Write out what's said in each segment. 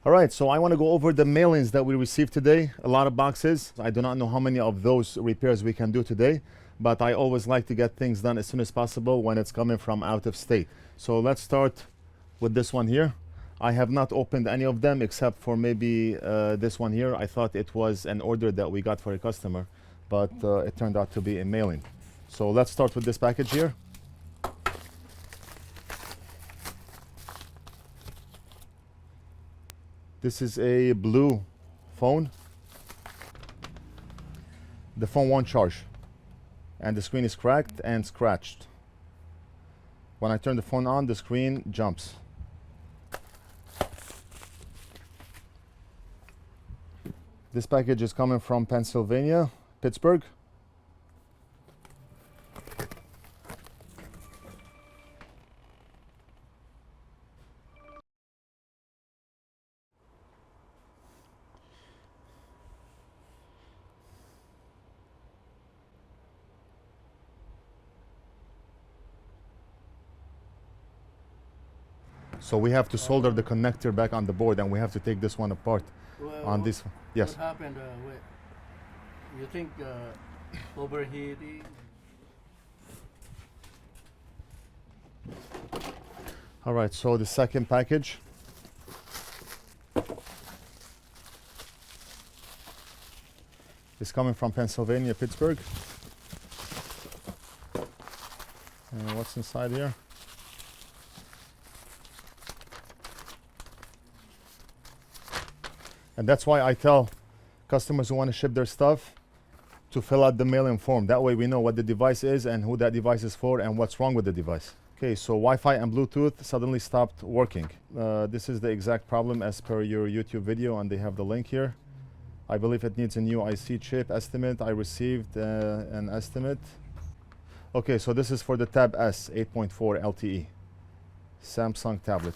All right, so I want to go over the mailings that we received today. A lot of boxes. I do not know how many of those repairs we can do today, but I always like to get things done as soon as possible when it's coming from out of state. So let's start with this one here. I have not opened any of them except for maybe this one here. I thought it was an order that we got for a customer, but it turned out to be a mailing. So let's start with this package here. This is a blue phone. The phone won't charge, and the screen is cracked and scratched. When I turn the phone on, the screen jumps. This package is coming from Pennsylvania, Pittsburgh. So we have to solder the connector back on the board, and we have to take this one apart. On this one. Yes. What happened? You think overheating? All right, so the second package. Is coming from Pennsylvania, Pittsburgh. And what's inside here? And that's why I tell customers who want to ship their stuff to fill out the mailing form. That way we know what the device is and who that device is for and what's wrong with the device. Okay, so Wi-Fi and Bluetooth suddenly stopped working. This is the exact problem as per your YouTube video, and they have the link here. I believe it needs a new IC chip estimate. I received an estimate. Okay, so this is for the Tab S 8.4 LTE Samsung tablet.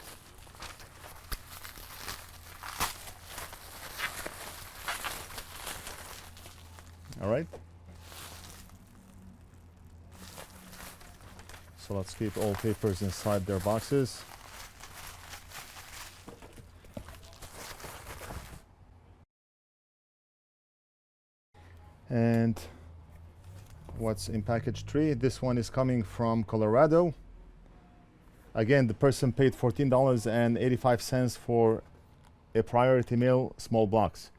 All right. So let's keep all papers inside their boxes. And what's in package 3? This one is coming from Colorado. Again, the person paid $14.85 for a priority mail small box.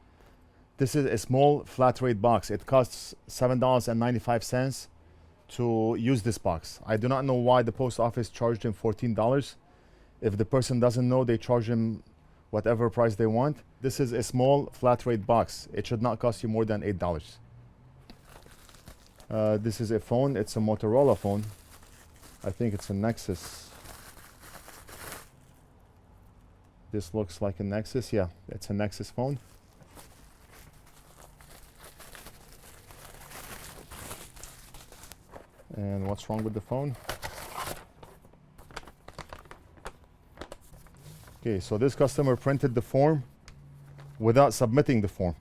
This is a small flat rate box. It costs $7.95 to use this box. I do not know why the post office charged him $14. If the person doesn't know, they charge him whatever price they want. This is a small flat rate box. It should not cost you more than $8. This is a phone. It's a Motorola phone. I think it's a Nexus. This looks like a Nexus. Yeah, it's a Nexus phone. And what's wrong with the phone? Okay, so this customer printed the form without submitting the form.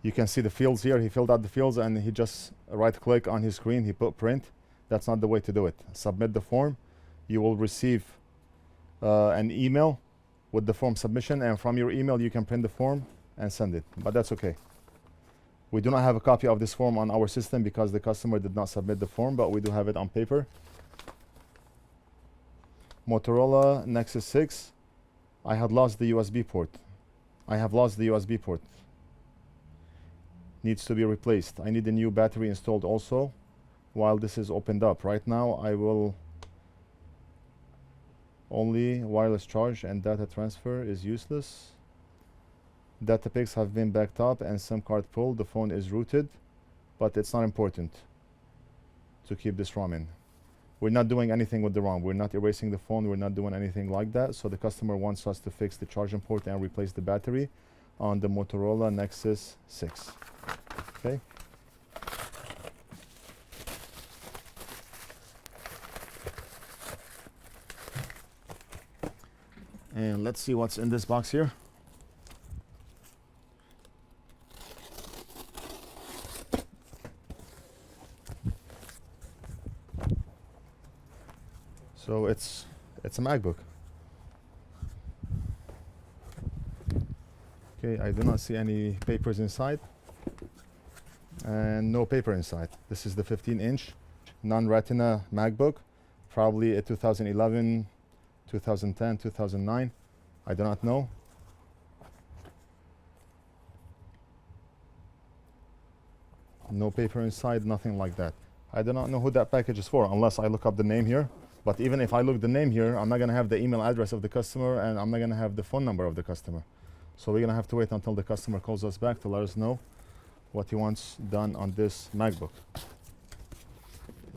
You can see the fields here. He filled out the fields and he just right-click on his screen. He put print. That's not the way to do it. Submit the form. You will receive an email with the form submission, and from your email you can print the form and send it. But that's okay. We do not have a copy of this form on our system because the customer did not submit the form, but we do have it on paper. Motorola Nexus 6. I had lost the USB port. I have lost the USB port. Needs to be replaced. I need a new battery installed also while this is opened up. Right now I will only wireless charge and data transfer is useless. Data pics have been backed up and SIM card pulled. The phone is rooted, but it's not important to keep this ROM in. We're not doing anything with the ROM. We're not erasing the phone. We're not doing anything like that. So the customer wants us to fix the charging port and replace the battery on the Motorola Nexus 6. Okay. And let's see what's in this box here. So it's a MacBook. Okay, I do not see any papers inside, and no paper inside. This is the 15-inch non-retina MacBook, probably a 2011, 2010, 2009. I do not know. No paper inside, nothing like that. I do not know who that package is for unless I look up the name here. But even if I look the name here, I'm not going to have the email address of the customer, and I'm not going to have the phone number of the customer. So we're going to have to wait until the customer calls us back to let us know what he wants done on this MacBook.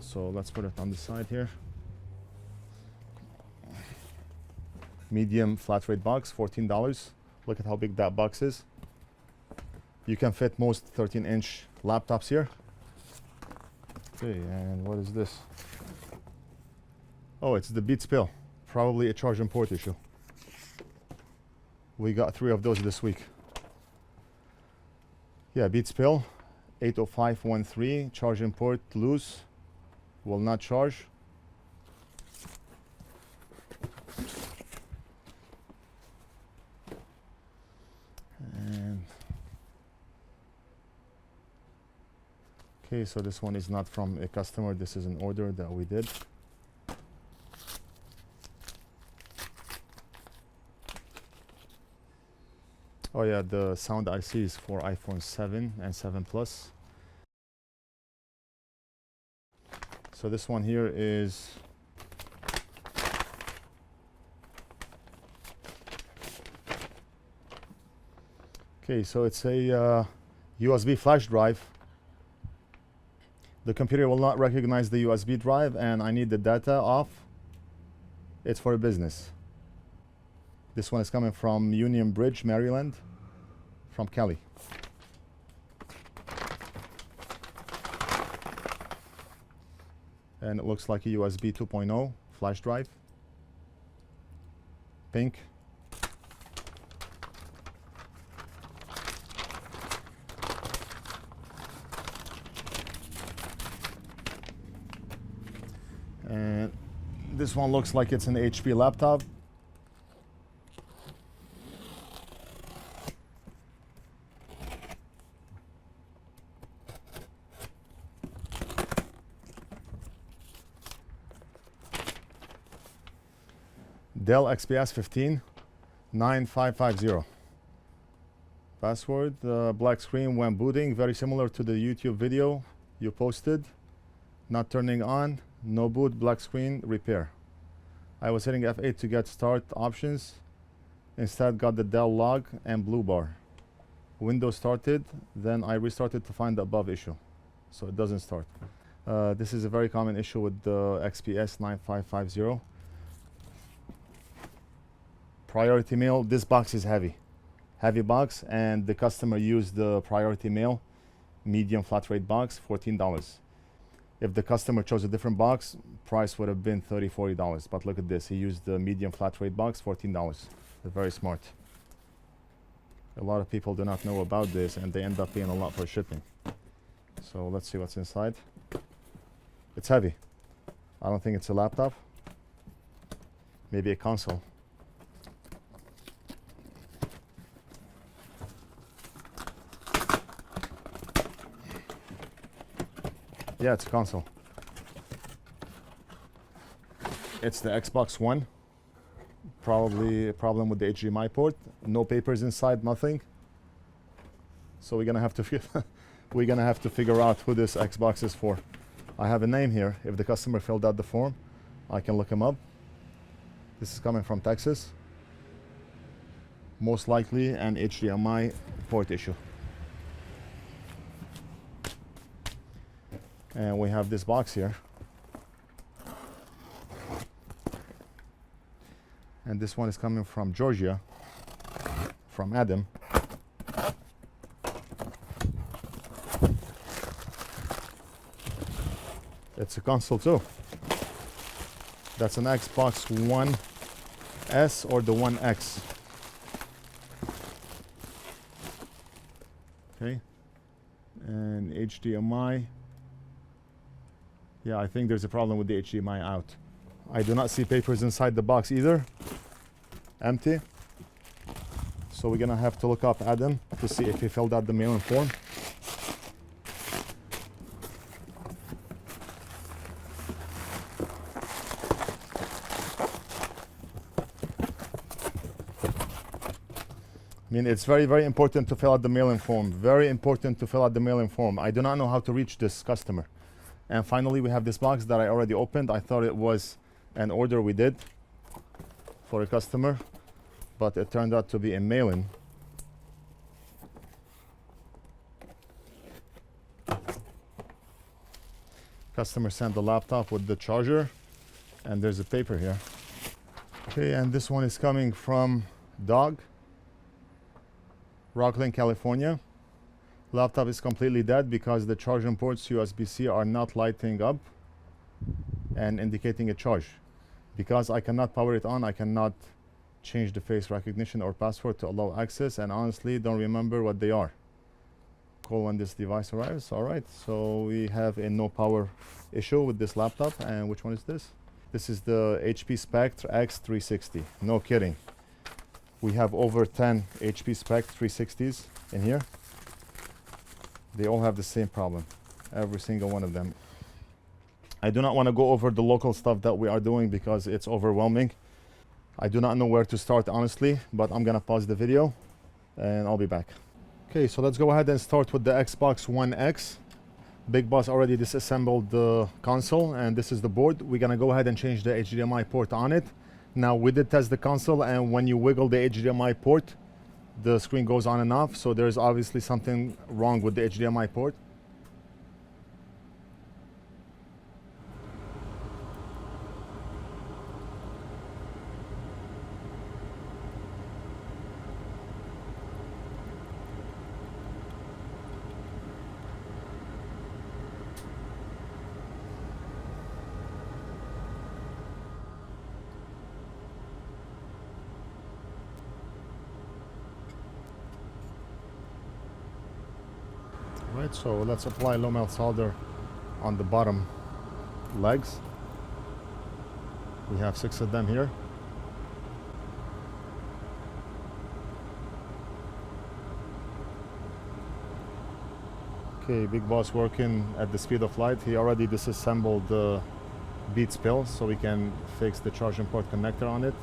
So let's put it on the side here. Medium flat rate box, $14. Look at how big that box is. You can fit most 13-inch laptops here. Okay, and what is this? Oh, it's the Beats pill. Probably a charge and port issue. We got 3 of those this week. Yeah, Beats pill, 80513, charge and port loose, will not charge. And okay, so this one is not from a customer, this is an order that we did. Oh yeah, the sound IC is for iPhone 7 and 7 Plus. So this one here is okay, so it's a USB flash drive. The computer will not recognize the USB drive and I need the data off. It's for a business. This one is coming from Union Bridge, Maryland, from Cali. And it looks like a USB 2.0 flash drive. Pink. And this one looks like it's an HP laptop. Dell XPS 15 9550. Password, black screen when booting, very similar to the YouTube video you posted. Not turning on, no boot, black screen, repair. I was hitting F8 to get start options. Instead got the Dell log and blue bar. Windows started, then I restarted to find the above issue. So it doesn't start. This is a very common issue with the XPS 9550. Priority mail, this box is heavy box, and the customer used the priority mail medium flat rate box, $14. If the customer chose a different box, price would have been $30-40, but look at this, he used the medium flat rate box, $14. They're very smart. A lot of people do not know about this and they end up paying a lot for shipping. So let's see what's inside. It's heavy. I don't think it's a laptop, maybe a console. Yeah, it's a console. It's the Xbox One. Probably a problem with the HDMI port. No papers inside, nothing. So we're gonna have to figure out who this Xbox is for. I have a name here. If the customer filled out the form, I can look him up. This is coming from Texas. Most likely an HDMI port issue. And we have this box here. And this one is coming from Georgia, from Adam. It's a console too. That's an Xbox One S or the One X. Okay. And HDMI. Yeah, I think there's a problem with the HDMI out. I do not see papers inside the box either. Empty. So So we're gonna have to look up Adam to see if he filled out the mailing form. I mean, it's very, very important to fill out the mailing form. Very important to fill out the mailing form. I do not know how to reach this customer. And finally, we have this box that I already opened. I thought it was an order we did for a customer, but it turned out to be a mailing. Customer sent the laptop with the charger, and there's a paper here. Okay, and this one is coming from Dog, Rockland, California. Laptop is completely dead because the charging ports USB-C are not lighting up and indicating a charge. Because I cannot power it on, I cannot change the face recognition or password to allow access, and honestly don't remember what they are. Call when this device arrives. All right, so we have a no power issue with this laptop. And which one is this? This is the HP Spectre X360. No kidding. We have over 10 HP Spectre 360s in here. They all have the same problem, every single one of them. I do not want to go over the local stuff that we are doing because it's overwhelming. I do not know where to start, honestly, but I'm gonna pause the video and I'll be back. Okay, so let's go ahead and start with the Xbox One X. Big Boss already disassembled the console, and this is the board. We're gonna go ahead and change the HDMI port on it. Now, we did test the console, and when you wiggle the HDMI port, the screen goes on and off, so there's obviously something wrong with the HDMI port. Right, so let's apply low melt solder on the bottom legs. We have 6 of them here. Okay, Big Boss working at the speed of light. He already disassembled the bead spill so we can fix the charging port connector on it.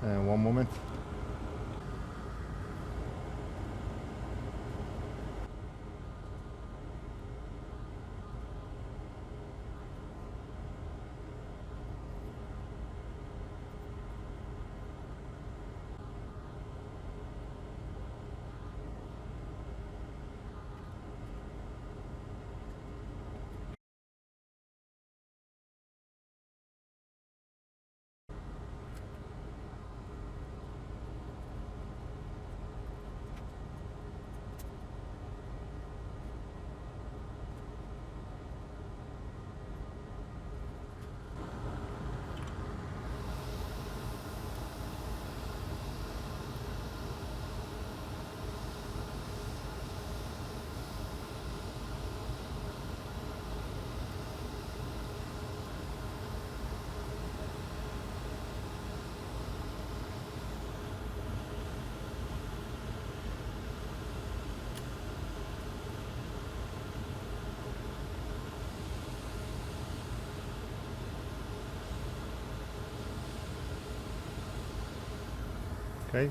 And one moment. Okay.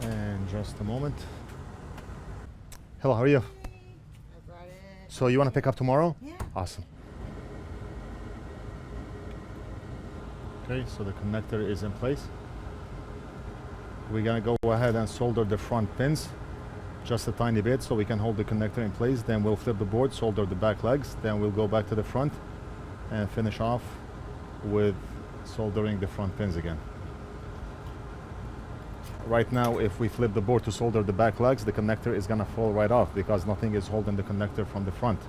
And just a moment. Hello, how are you? I brought it. So you want to pick up tomorrow? Yeah. Awesome. Okay, so the connector is in place. We're gonna go ahead and solder the front pins just a tiny bit so we can hold the connector in place. Then we'll flip the board, solder the back legs, then we'll go back to the front and finish off with soldering the front pins again. Right now, if we flip the board to solder the back legs, the connector is gonna fall right off because nothing is holding the connector from the front.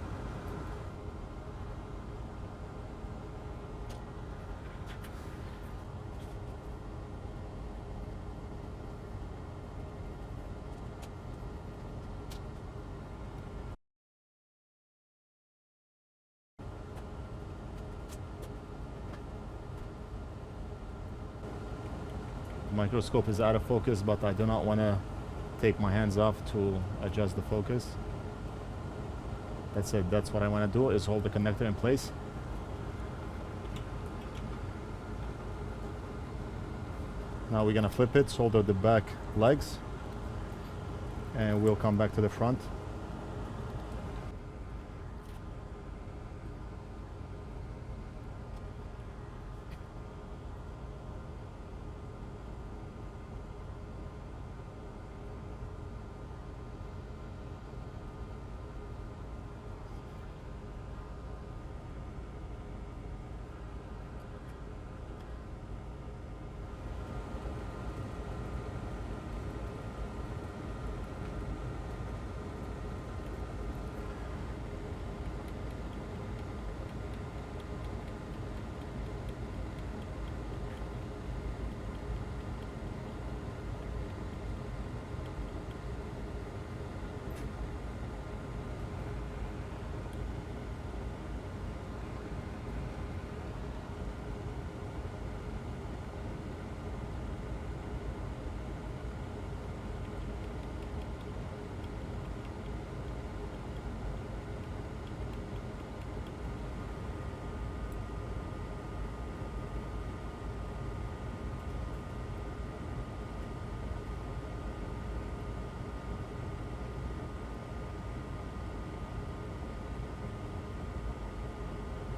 Microscope is out of focus, but I do not want to take my hands off to adjust the focus. That's it. That's what I want to do, is hold the connector in place. Now we're gonna flip it, solder the back legs, and we'll come back to the front.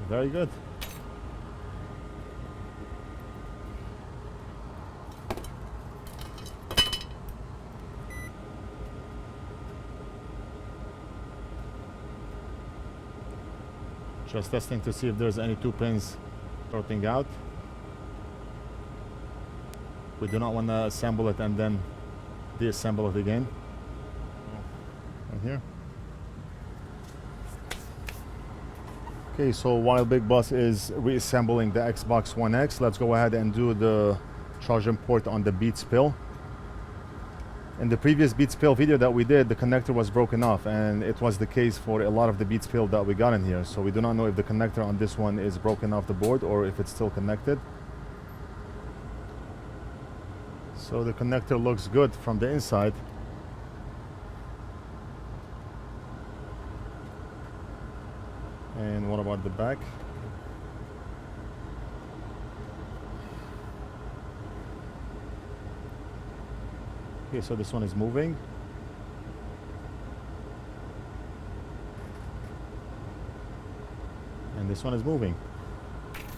Very good. Just testing to see if there's any two pins shorting out. We do not want to assemble it and then deassemble it again. Right here. Okay, so while Big Boss is reassembling the Xbox One X, let's go ahead and do the charging port on the Beats Pill. In the previous Beats Pill video that we did, the connector was broken off, and it was the case for a lot of the Beats Pill that we got in here. So we do not know if the connector on this one is broken off the board or if it's still connected. So the connector looks good from the inside. And what about the back? Okay, so this one is moving. And this one is moving.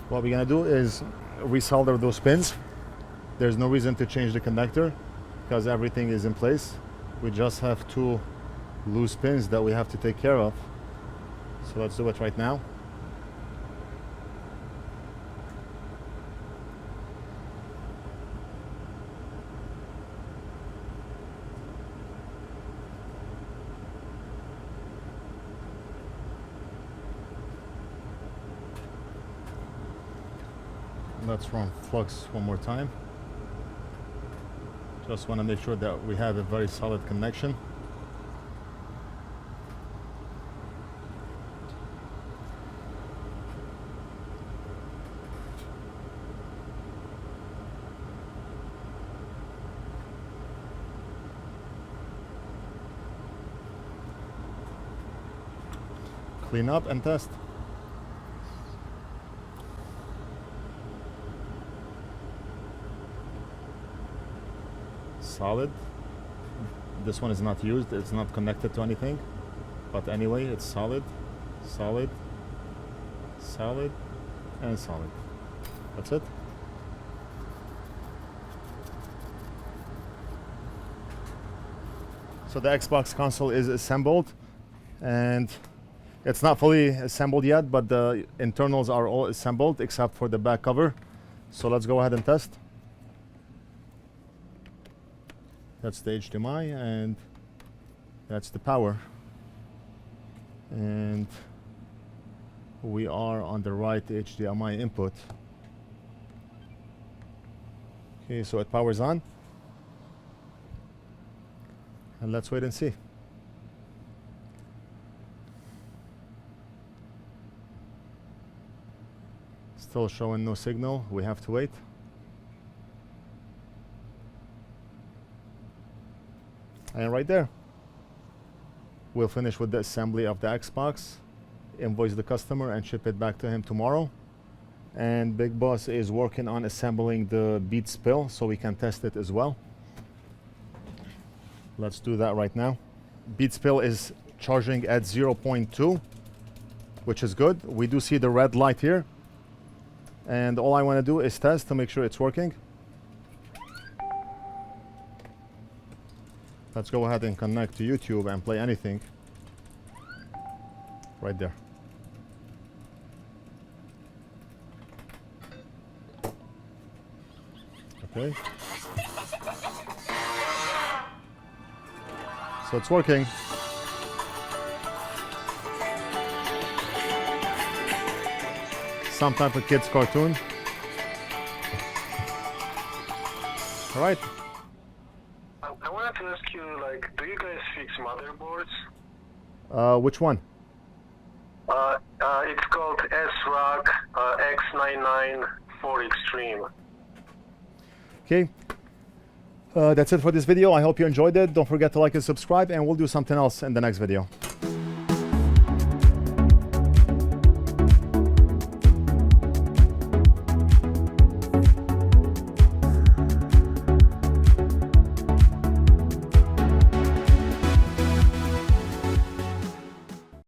What we're gonna do is resolder those pins. There's no reason to change the connector because everything is in place. We just have two loose pins that we have to take care of. So let's do it right now. Let's run Flux one more time. Just want to make sure that we have a very solid connection. Clean up and test. Solid. This one is not used, it's not connected to anything, but anyway, it's solid, solid, solid, and solid. That's it. So the Xbox console is assembled, and It's not fully assembled yet, but the internals are all assembled except for the back cover. So let's go ahead and test. That's the HDMI and that's the power. And we are on the right HDMI input. Okay, so it powers on. And let's wait and see. Still showing no signal. We have to wait. And right there, we'll finish with the assembly of the Xbox, invoice the customer, and ship it back to him tomorrow. And Big Boss is working on assembling the bead spill so we can test it as well. Let's do that right now. Bead spill is charging at 0.2, which is good. We do see the red light here. And all I want to do is test to make sure it's working. Let's go ahead and connect to YouTube and play anything. Right there. Okay. So it's working. Some type of kids cartoon. All right. I wanted to ask you, like, do you guys fix motherboards? Which one? It's called S-Rock X99 for Extreme. Okay. That's it for this video. I hope you enjoyed it. Don't forget to like and subscribe, and we'll do something else in the next video.